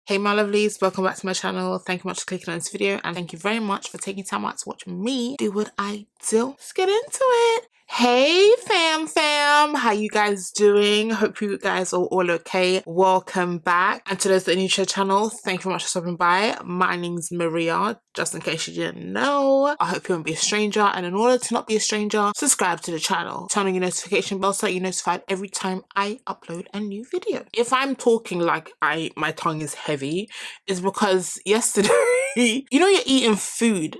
Hey my lovelies, welcome back to my channel. Thank you much for clicking on this video and thank you very much for taking time out to watch me do what I do. Let's get into it. Hey fam, how you guys doing? Hope you guys are all okay. Welcome back. And to those that are new to the channel, thank you very much for stopping by. My name's Maria, just in case you didn't know. I hope you won't be a stranger, and in order to not be a stranger, subscribe to the channel. Turn on your notification bell so that you're notified every time I upload a new video. If I'm talking like my tongue is heavy, it's because yesterday, you know, you're eating food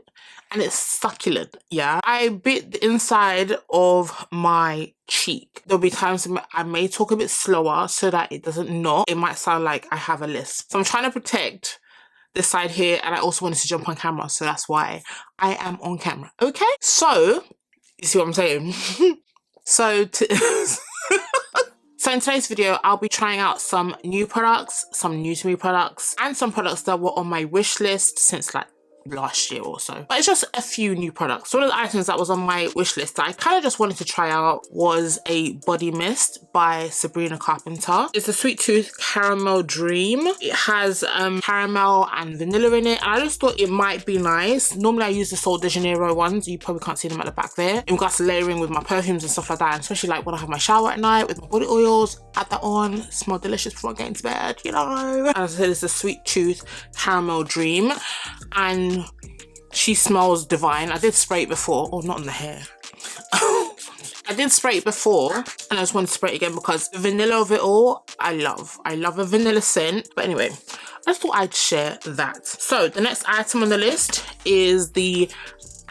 and it's succulent, yeah? I bit the inside of my cheek. There'll be times I may talk a bit slower so that it doesn't knock. It might sound like I have a lisp. So I'm trying to protect this side here, and I also wanted to jump on camera, so that's why I am on camera, okay? So, you see what I'm saying? So in today's video, I'll be trying out some new products, some new to me products, and some products that were on my wish list since like last year or so. But it's just a few new products. One of the items that was on my wish list that I kind of just wanted to try out was a body mist by Sabrina Carpenter. It's a Sweet Tooth Caramel Dream. It has caramel and vanilla in it, and I just thought it might be nice. Normally I use the Sol de Janeiro ones. You probably can't see them at the back there. In regards to layering with my perfumes and stuff like that, and especially like when I have my shower at night with my body oils, add that on, smell delicious before I get into bed, you know. And as I said, it's a Sweet Tooth Caramel Dream, and she smells divine. I did spray it before, or not on the hair. I did spray it before, and I just wanted to spray it again because vanilla of it all, I love a vanilla scent. But anyway, I just thought I'd share that. So the next item on the list is the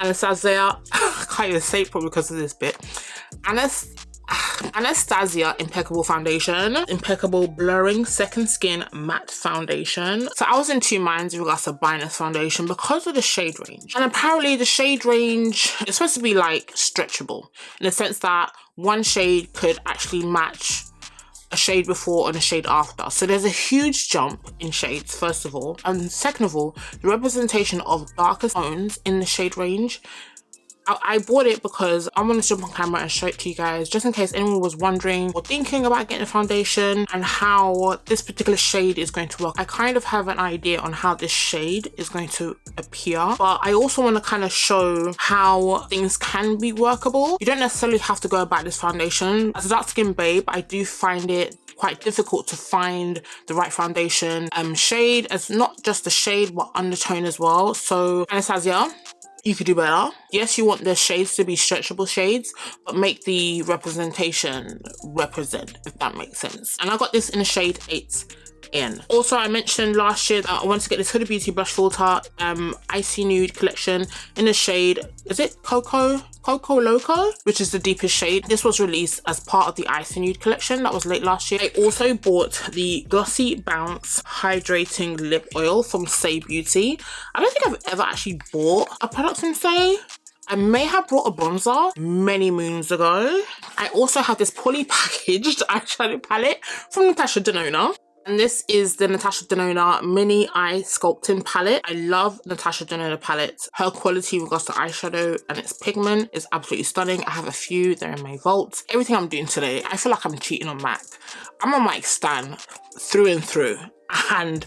Anastasia, I can't even say it probably because of this bit, Anastasia Impeccable Foundation. Impeccable Blurring Second Skin Matte Foundation. So I was in two minds in regards to buying this foundation because of the shade range. And apparently the shade range is supposed to be like stretchable in the sense that one shade could actually match a shade before and a shade after. So there's a huge jump in shades, first of all. And second of all, the representation of darker tones in the shade range. I bought it because I want to jump on camera and show it to you guys, just in case anyone was wondering or thinking about getting a foundation and how this particular shade is going to work. I kind of have an idea on how this shade is going to appear, but I also want to kind of show how things can be workable. You don't necessarily have to go about this foundation. As a dark skin babe, I do find it quite difficult to find the right foundation shade, as not just the shade but undertone as well. So Anastasia, you could do better. Yes, you want the shades to be stretchable shades, but make the representation represent, if that makes sense. And I got this in the shade 8N. Also, I mentioned last year that I wanted to get this Huda Beauty Blush Filter Icy Nude collection in the shade, is it Coco Loco, which is the deepest shade. This was released as part of the Icy Nude collection that was late last year. I also bought the Glossbounce Hydrating Lip Oil from Say Beauty. I don't think I've ever actually bought a product from Say. I may have brought a bronzer many moons ago. I also have this poorly packaged eyeshadow palette from Natasha Denona. And this is the Natasha Denona Mini Eye Sculpting Palette. I love Natasha Denona palettes. Her quality in regards to eyeshadow and its pigment is absolutely stunning. I have a few, they're in my vault. Everything I'm doing today, I feel like I'm cheating on Mac. I'm a Mac stan through and through. And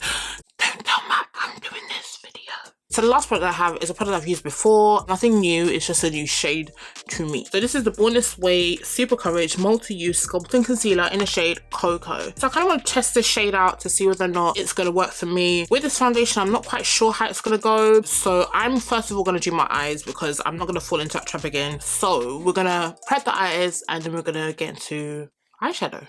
don't tell Mac I'm doing this video. So the last product I have is a product I've used before. Nothing new, it's just a new shade to me. So this is the Born This Way Super Coverage Multi-Use Sculpting Concealer in the shade Coco. So I kind of want to test this shade out to see whether or not it's going to work for me. With this foundation, I'm not quite sure how it's going to go. So I'm first of all going to do my eyes because I'm not going to fall into that trap again. So we're going to prep the eyes and then we're going to get into eyeshadow.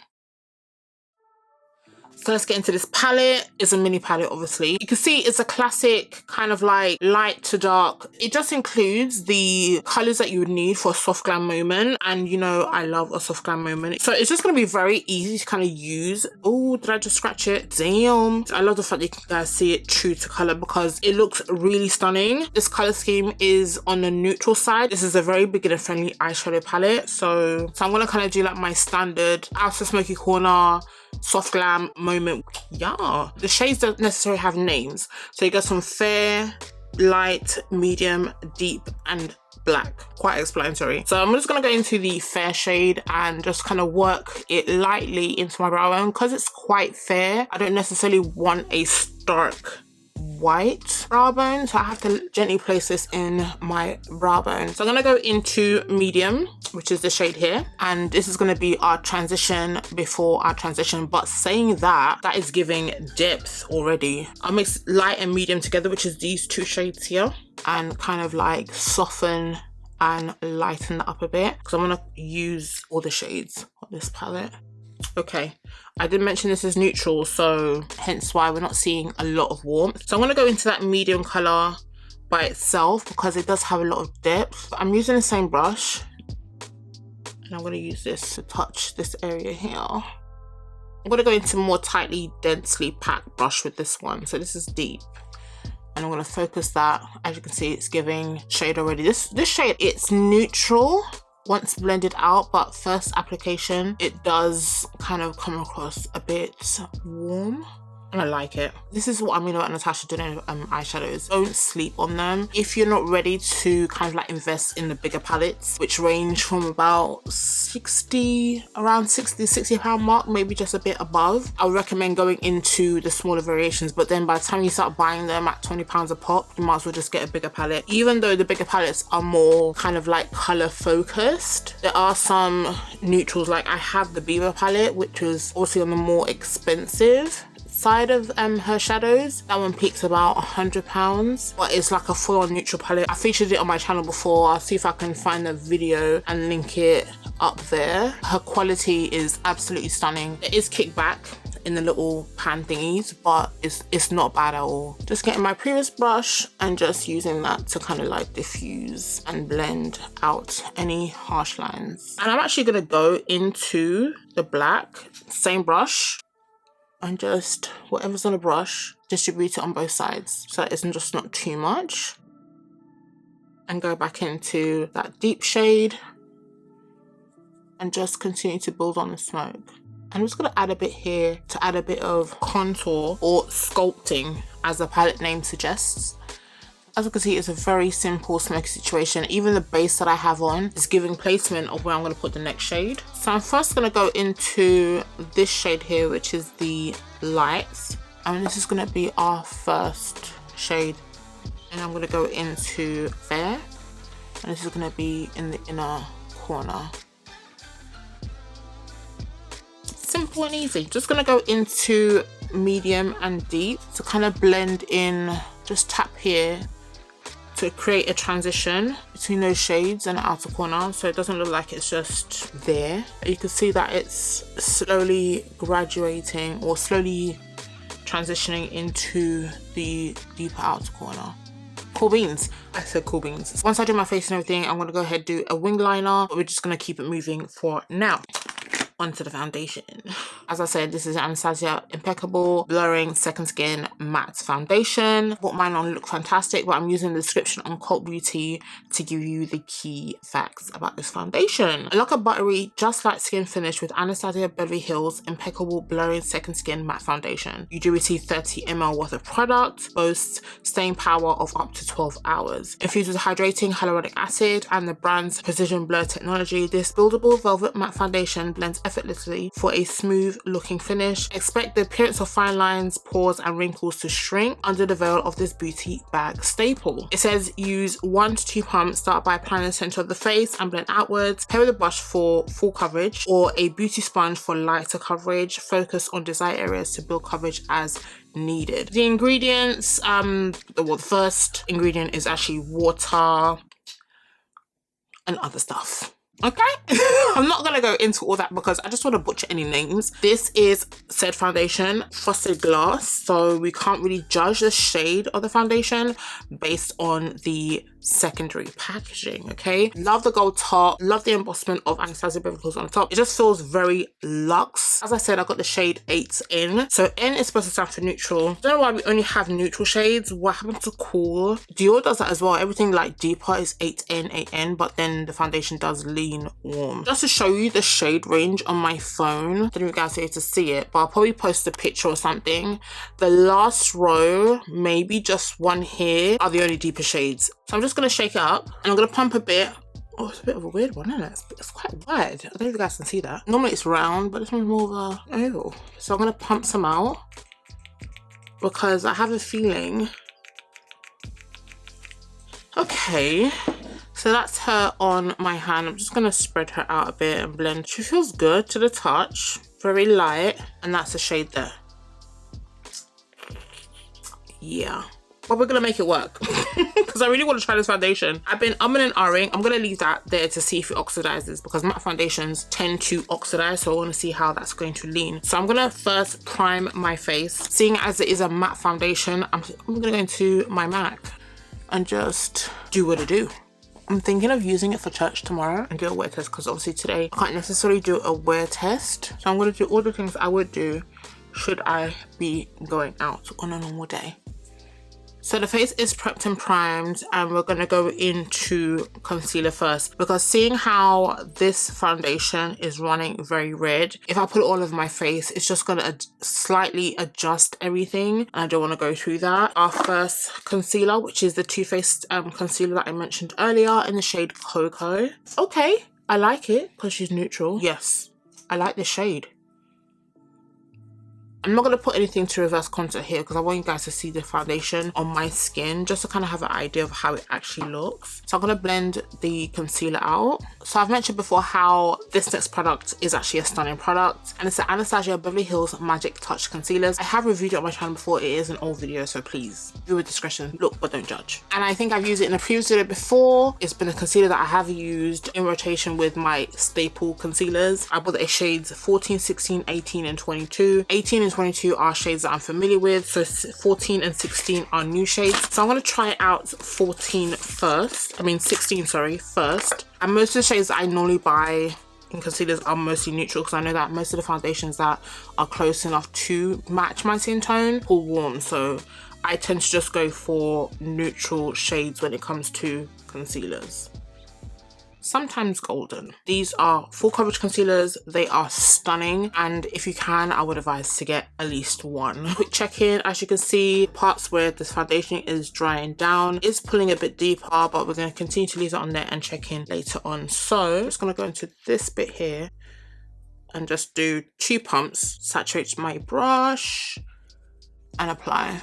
So let's get into this palette. It's a mini palette, obviously. You can see it's a classic kind of like light to dark. It just includes the colors that you would need for a soft glam moment. And you know, I love a soft glam moment. So it's just going to be very easy to kind of use. Oh, did I just scratch it? Damn. I love the fact that you can guys see it true to color because it looks really stunning. This color scheme is on the neutral side. This is a very beginner friendly eyeshadow palette. So I'm going to kind of do like my standard outer smoky corner soft glam moment. Yeah, the shades don't necessarily have names, so you go from fair, light, medium, deep, and black, quite explanatory. So I'm just gonna go into the fair shade and just kind of work it lightly into my brow bone. Because it's quite fair, I don't necessarily want a stark white brow bone, so I have to gently place this in my brow bone. So I'm gonna go into medium, which is the shade here, and this is gonna be our transition before our transition. But saying that, that is giving depth already. I'll mix light and medium together, which is these two shades here, and kind of like soften and lighten that up a bit, because I'm gonna use all the shades of this palette. Okay, I did mention this is neutral, so hence why we're not seeing a lot of warmth. So I'm going to go into that medium color by itself because it does have a lot of depth. I'm using the same brush, and I'm going to use this to touch this area here. I'm going to go into more tightly, densely packed brush with this one. So this is deep, and I'm going to focus that. As you can see, it's giving shade already. This shade, it's neutral once blended out, but first application it does kind of come across a bit warm, and I like it. This is what I mean about Natasha doing eyeshadows. Don't sleep on them. If you're not ready to kind of like invest in the bigger palettes, which range from about around 60 pound mark, maybe just a bit above, I would recommend going into the smaller variations. But then by the time you start buying them at 20 pounds a pop, you might as well just get a bigger palette. Even though the bigger palettes are more kind of like color focused, there are some neutrals. Like I have the Beaver palette, which was also on the more expensive side of her shadows. That one peaks about £100, but it's like a full-on neutral palette. I featured it on my channel before. I'll see if I can find the video and link it up there. Her quality is absolutely stunning. It is kickback in the little pan thingies, but it's not bad at all. Just getting my previous brush and just using that to kind of like diffuse and blend out any harsh lines. And I'm actually gonna go into the black, same brush, and just whatever's on the brush, distribute it on both sides so that it's just not too much. And go back into that deep shade and just continue to build on the smoke. I'm just gonna add a bit here to add a bit of contour, or sculpting as the palette name suggests. As you can see, it's a very simple smoky situation. Even the base that I have on is giving placement of where I'm going to put the next shade. So I'm first going to go into this shade here, which is the lights. And this is going to be our first shade. And I'm going to go into fair. And this is going to be in the inner corner. Simple and easy. Just going to go into medium and deep to kind of blend in. Just tap here to create a transition between those shades and the outer corner, so it doesn't look like it's just there. You can see that it's slowly graduating or slowly transitioning into the deeper outer corner. Cool beans. I said cool beans. Once I do my face and everything, I'm gonna go ahead and do a wing liner, but we're just gonna keep it moving for now. Onto the foundation. As I said, this is Anastasia Impeccable Blurring Second Skin Matte Foundation. I bought mine on Look Fantastic, but I'm using the description on Cult Beauty to give you the key facts about this foundation. I like a buttery, just light skin finish with Anastasia Beverly Hills Impeccable Blurring Second Skin Matte Foundation. You do receive 30 ml worth of product, boasts staying power of up to 12 hours. Infused with hydrating hyaluronic acid and the brand's precision blur technology, this buildable velvet matte foundation blends effortlessly for a smooth looking finish. Expect the appearance of fine lines, pores and wrinkles to shrink under the veil of this beauty bag staple. It says use 1 to 2 pumps, start by applying the center of the face and blend outwards. Pair with a brush for full coverage or a beauty sponge for lighter coverage. Focus on desired areas to build coverage as needed. The ingredients, the first ingredient is actually water and other stuff. Okay, I'm not gonna go into all that because I just want to butcher any names. This is said foundation frosted glass, so we can't really judge the shade of the foundation based on the secondary packaging. Okay, love the gold top, love the embossment of Anastasia Beverly Hills on the top. It just feels very luxe. As I said, I got the shade 8N, so N is supposed to stand for neutral. I don't know why we only have neutral shades. What happened to cool? Dior does that as well. Everything like deeper is 8N, 8N, but then the foundation does lean warm. Just to show you the shade range on my phone, I don't know if you guys are able to see it, but I'll probably post a picture or something. The last row, maybe just one here, are the only deeper shades. So I'm just just going to shake it up and I'm going to pump a bit. Oh, it's a bit of a weird one, isn't it? It's quite wide. I don't know if you guys can see that. Normally it's round, but this one's more of a oval. So I'm going to pump some out because I have a feeling. Okay, so that's her on my hand. I'm just going to spread her out a bit and blend. She feels good to the touch, very light, and that's the shade there. Yeah. But we're gonna make it work because I really want to try this foundation. I've been umming and ahhing. I'm gonna leave that there to see if it oxidizes because matte foundations tend to oxidize, so I want to see how that's going to lean. So I'm gonna first prime my face. Seeing as it is a matte foundation, I'm gonna go into my MAC and just do what I do. I'm thinking of using it for church tomorrow and do a wear test because obviously today I can't necessarily do a wear test. So I'm gonna do all the things I would do should I be going out on a normal day. So the face is prepped and primed and we're going to go into concealer first because seeing how this foundation is running very red, if I put it all over my face, it's just going to slightly adjust everything and I don't want to go through that. Our first concealer, which is the Too Faced concealer that I mentioned earlier in the shade Coco. Okay, I like it because she's neutral. Yes, I like this shade. I'm not going to put anything to reverse contour here because I want you guys to see the foundation on my skin just to kind of have an idea of how it actually looks. So I'm going to blend the concealer out. So I've mentioned before how this next product is actually a stunning product and it's the Anastasia Beverly Hills Magic Touch Concealers. I have reviewed it on my channel before. It is an old video, so please, viewer discretion, look but don't judge. And I think I've used it in a previous video before. It's been a concealer that I have used in rotation with my staple concealers. I bought the shades 14, 16, 18 and 22. 18 and 22 are shades that I'm familiar with, so 14 and 16 are new shades. So I'm going to try out 14 first. I mean 16, sorry, first. And most of the shades that I normally buy in concealers are mostly neutral because I know that most of the foundations that are close enough to match my skin tone pull warm. So I tend to just go for neutral shades when it comes to concealers. Sometimes golden. These are full coverage concealers. They are stunning and if you can, I would advise to get at least one. Quick check-in, as you can see, parts where this foundation is drying down is pulling a bit deeper, but we're going to continue to leave it on there and check in later on. So I'm just going to go into this bit here and just do 2 pumps, saturate my brush and apply.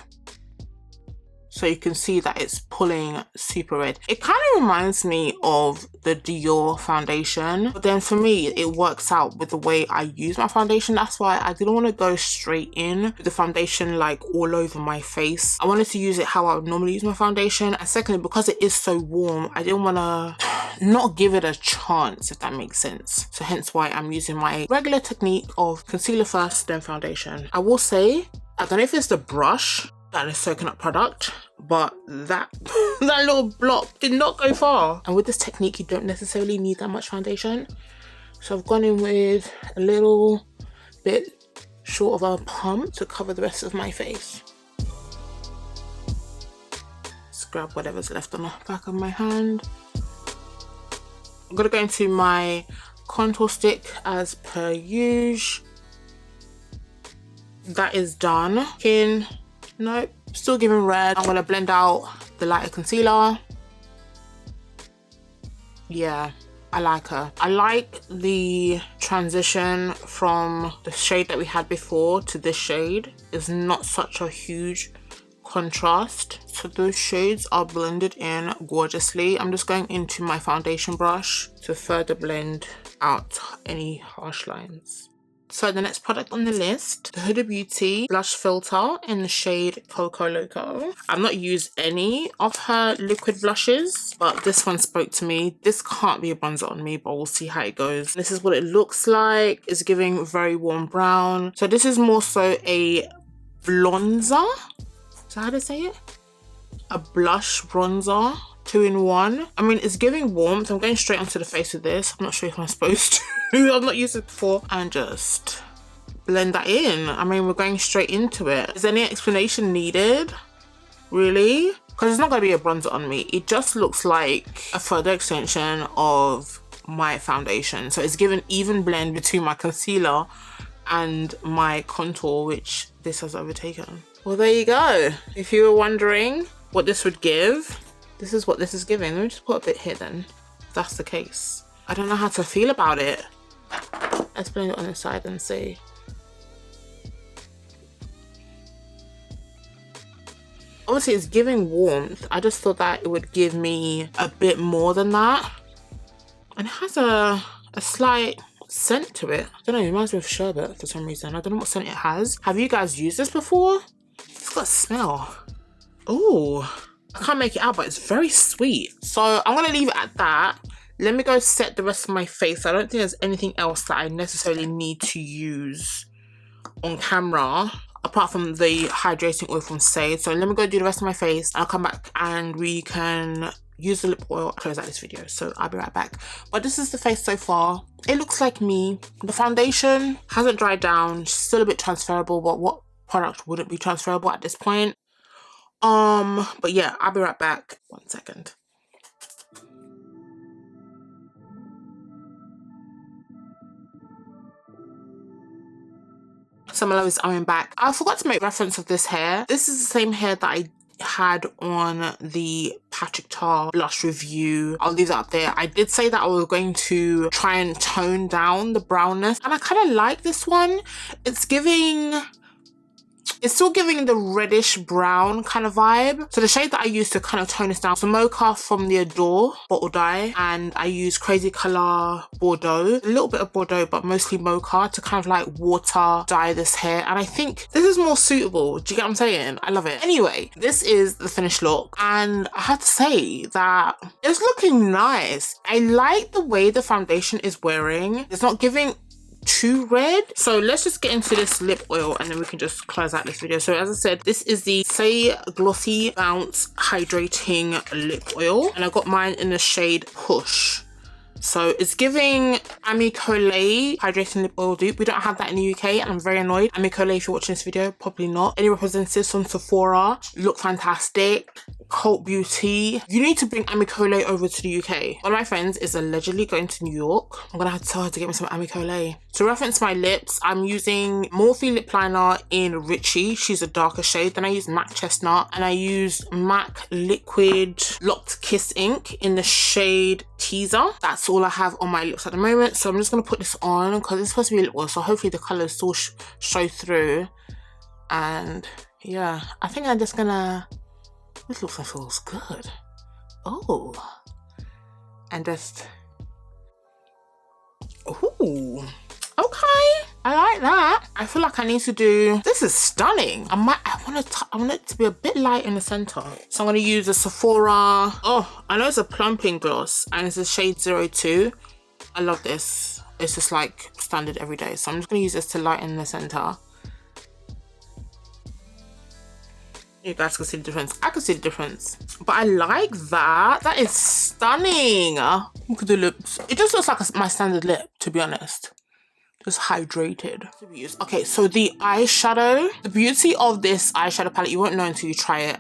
So you can see that it's pulling super red. It kind of reminds me of the Dior foundation, but then for me it works out with the way I use my foundation. That's why I didn't want to go straight in with the foundation like all over my face. I wanted to use it how I would normally use my foundation, and secondly, because it is so warm, I didn't want to not give it a chance, if that makes sense. So hence why I'm using my regular technique of concealer first then foundation. I will say, I don't know if it's the brush that is soaking up product, but that little block did not go far. And with this technique, you don't necessarily need that much foundation. So I've gone in with a little bit short of a pump to cover the rest of my face. Just grab whatever's left on the back of my hand. I'm gonna go into my contour stick as per usual. That is done. Nope, still giving red. I'm gonna blend out the lighter concealer. Yeah, I like her. I like the transition from the shade that we had before to this shade. It's not such a huge contrast. So those shades are blended in gorgeously. I'm just going into my foundation brush to further blend out any harsh lines. So the next product on the list, the Huda Beauty blush filter in the shade Coco Loco. I've not used any of her liquid blushes, but this one spoke to me. This can't be a bronzer on me, but we'll see how it goes. This is what it looks like. It's giving very warm brown. So this is more so a Blonzer. Is that how to say it? A blush bronzer. 2-in-1. I mean, it's giving warmth. I'm going straight onto the face with this. I'm not sure if I'm supposed to. I've not used it before. And just blend that in. I mean, we're going straight into it. Is any explanation needed? Really? Because it's not going to be a bronzer on me. It just looks like a further extension of my foundation. So it's given even blend between my concealer and my contour, which this has overtaken. Well, there you go. If you were wondering what this would give, This is what this is giving. Let me just put a bit here then, if that's the case. I don't know how to feel about it. Let's blend it on the side and see. Obviously it's giving warmth. I just thought that it would give me a bit more than that. And it has a slight scent to it. I don't know, it reminds me of sherbet for some reason. I don't know what scent it has. Have you guys used this before? It's got a smell. Oh, I can't make it out, but it's very sweet. So I'm gonna leave it at that. Let me go set the rest of my face. I don't think there's anything else that I necessarily need to use on camera apart from the hydrating oil from Sage. So let me go do the rest of my face. I'll come back and we can use the lip oil, close out this video. So I'll be right back. But this is the face so far. It looks like me. The foundation hasn't dried down, still a bit transferable, but what product wouldn't be transferable at this point? But yeah, I'll be right back. 1 second. So my love is coming back. I forgot to make reference of this hair. This is the same hair that I had on the Patrick Tar blush review. I'll leave that up there. I did say that I was going to try and tone down the brownness, and I kind of like this one. It's still giving the reddish brown kind of vibe. So the shade that I used to kind of tone this down was Mocha from the Adore bottle dye, and I used Crazy Color Bordeaux, a little bit of Bordeaux but mostly Mocha to kind of like water dye this hair, and I think this is more suitable. Do you get what I'm saying? I love it. Anyway, this is the finished look, and I have to say that it's looking nice. I like the way the foundation is wearing. It's not giving too red. So let's just get into this lip oil and then we can just close out this video. So as I said, this is the Glossbounce Hydrating Lip Oil, and I got mine in the shade Push. So it's giving Amicole Hydrating Lip Oil dupe. We don't have that in the UK and I'm very annoyed. Amicole, if you're watching this video, probably not. Any representatives from Sephora look fantastic. Cult Beauty. You need to bring Amicole over to the UK. One of my friends is allegedly going to New York. I'm gonna have to tell her to get me some Amicole. To reference my lips, I'm using Morphe lip liner in Richie. She's a darker shade. Then I use MAC Chestnut, and I used MAC Liquid Locked Kiss ink in the shade Teaser. That's all I have on my lips at the moment. So I'm just gonna put this on because it's supposed to be a lip oil, so hopefully the colors still show through. And yeah, I think I'm just gonna, this looks like it feels good. Oh, and just, ooh, okay, I like that. I feel like I need to do, this is stunning. I want it to be a bit light in the center. So I'm gonna use a Sephora, oh, I know it's a plumping gloss and it's a shade 02. I love this. It's just like standard every day. So I'm just gonna use this to lighten the center. You guys can see the difference. I can see the difference. But I like that. That is stunning. Look at the lips. It just looks like my standard lip, to be honest. Just hydrated. Okay, so the eyeshadow. The beauty of this eyeshadow palette, you won't know until you try it.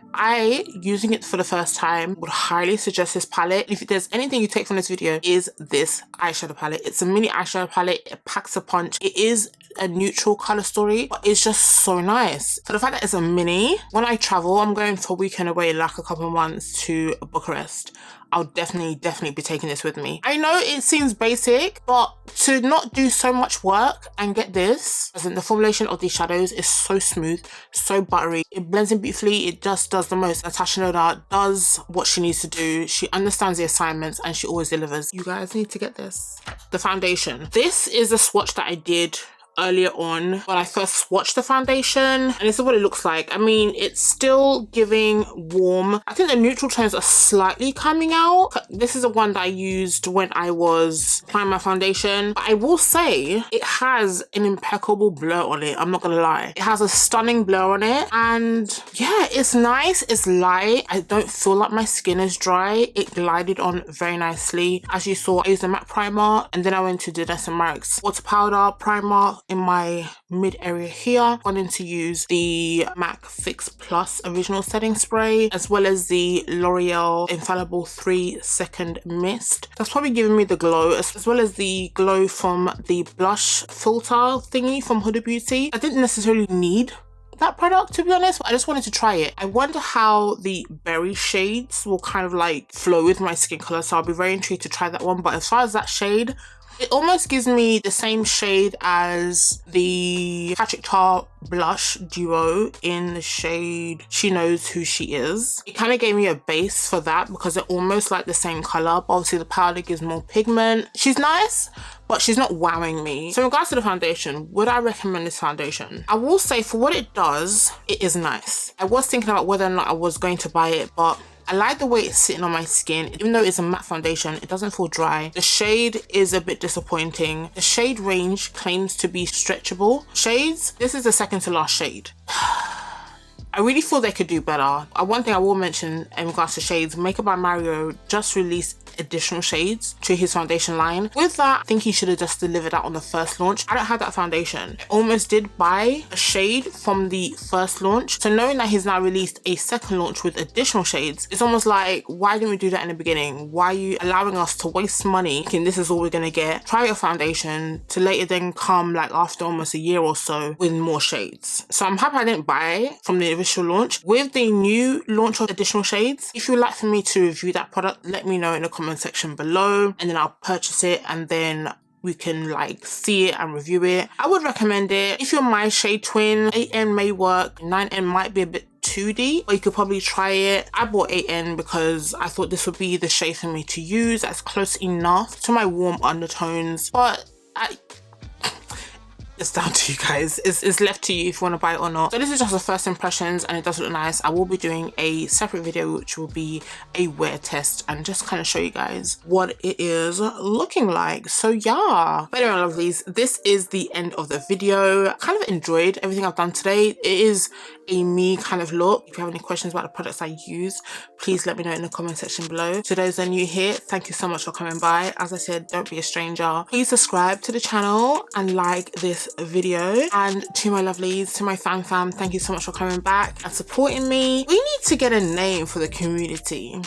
Using it for the first time, would highly suggest this palette. If there's anything you take from this video, is this eyeshadow palette. It's a mini eyeshadow palette. It packs a punch. It is a neutral color story, but it's just so nice. So the fact that it's a mini, when I travel, I'm going for a weekend away like a couple of months to Bucharest, I'll definitely be taking this with me. I know it seems basic, but to not do so much work and get this, as in the formulation of these shadows is so smooth, so buttery. It blends in beautifully. It just does the most. Natasha Noda does what she needs to do. She understands the assignments and she always delivers. You guys need to get this. The foundation. This is a swatch that I did earlier on when I first swatched the foundation, and this is what it looks like. I mean, it's still giving warm. I think the neutral tones are slightly coming out. This is the one that I used when I was applying my foundation, but I will say it has an impeccable blur on it. I'm not gonna lie, it has a stunning blur on it, and yeah, it's nice. It's light. I don't feel like my skin is dry. It glided on very nicely. As you saw, I used a matte primer, and then I went to Danessa Myricks water powder primer in my mid area here. Gone in to use the MAC Fix Plus original setting spray, as well as the L'Oreal Infallible 3-second mist. That's probably giving me the glow, as well as the glow from the blush filter thingy from Huda Beauty. I didn't necessarily need that product, to be honest, but I just wanted to try it. I wonder how the berry shades will kind of like flow with my skin color, so I'll be very intrigued to try that one. But as far as that shade, it almost gives me the same shade as the Patrick Tar blush duo in the shade She Knows Who She Is. It kind of gave me a base for that because they're almost like the same color, but obviously the powder gives more pigment. She's nice, but she's not wowing me. So in regards to the foundation, would I recommend this foundation? I will say for what it does, it is nice. I was thinking about whether or not I was going to buy it, but I like the way it's sitting on my skin. Even though it's a matte foundation, it doesn't feel dry. The shade is a bit disappointing. The shade range claims to be stretchable. Shades, this is the second to last shade. I really feel they could do better. One thing I will mention in regards to shades, Makeup by Mario just released additional shades to his foundation line. With that, I think he should have just delivered that on the first launch. I don't have that foundation. I almost did buy a shade from the first launch. So knowing that he's now released a second launch with additional shades, it's almost like, why didn't we do that in the beginning? Why are you allowing us to waste money thinking this is all we're gonna get? Try your foundation to later then come like after almost a year or so with more shades. So I'm happy I didn't buy from the initial launch. With the new launch of additional shades, if you'd like for me to review that product, let me know in the comment section below, and then I'll purchase it and then we can like see it and review it. I would recommend it. If you're my shade twin, 8N may work, 9N might be a bit 2D, but you could probably try it. I bought 8N because I thought this would be the shade for me to use. That's close enough to my warm undertones, but it's down to you guys. It's left to you if you want to buy it or not. So this is just the first impressions and it does look nice. I will be doing a separate video which will be a wear test and just kind of show you guys what it is looking like. So yeah, but anyway, lovelies, this is the end of the video. I kind of enjoyed everything I've done today. It is a me kind of look. If you have any questions about the products I use, please let me know in the comment section below. To those that are new here, thank you so much for coming by. As I said, don't be a stranger. Please subscribe to the channel and like this video. And to my lovelies, to my fam, thank you so much for coming back and supporting me. We need to get a name for the community.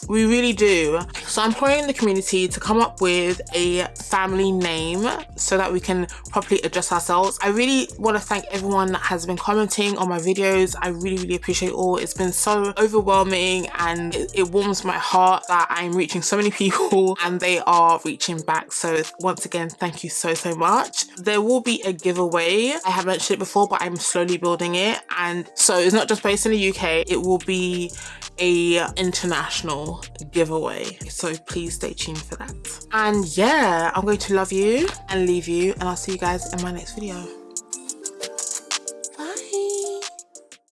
We really do. So I'm imploring the community to come up with a family name so that we can properly address ourselves. I really want to thank everyone that has been commenting on my videos. I really appreciate it all. It's been so overwhelming and it warms my heart that I'm reaching so many people and they are reaching back. So once again, thank you so much. There will be a giveaway. I have mentioned it before, but I'm slowly building it. And so it's not just based in the UK, it will be a international giveaway, so please stay tuned for that. And yeah, I'm going to love you and leave you, and I'll see you guys in my next video.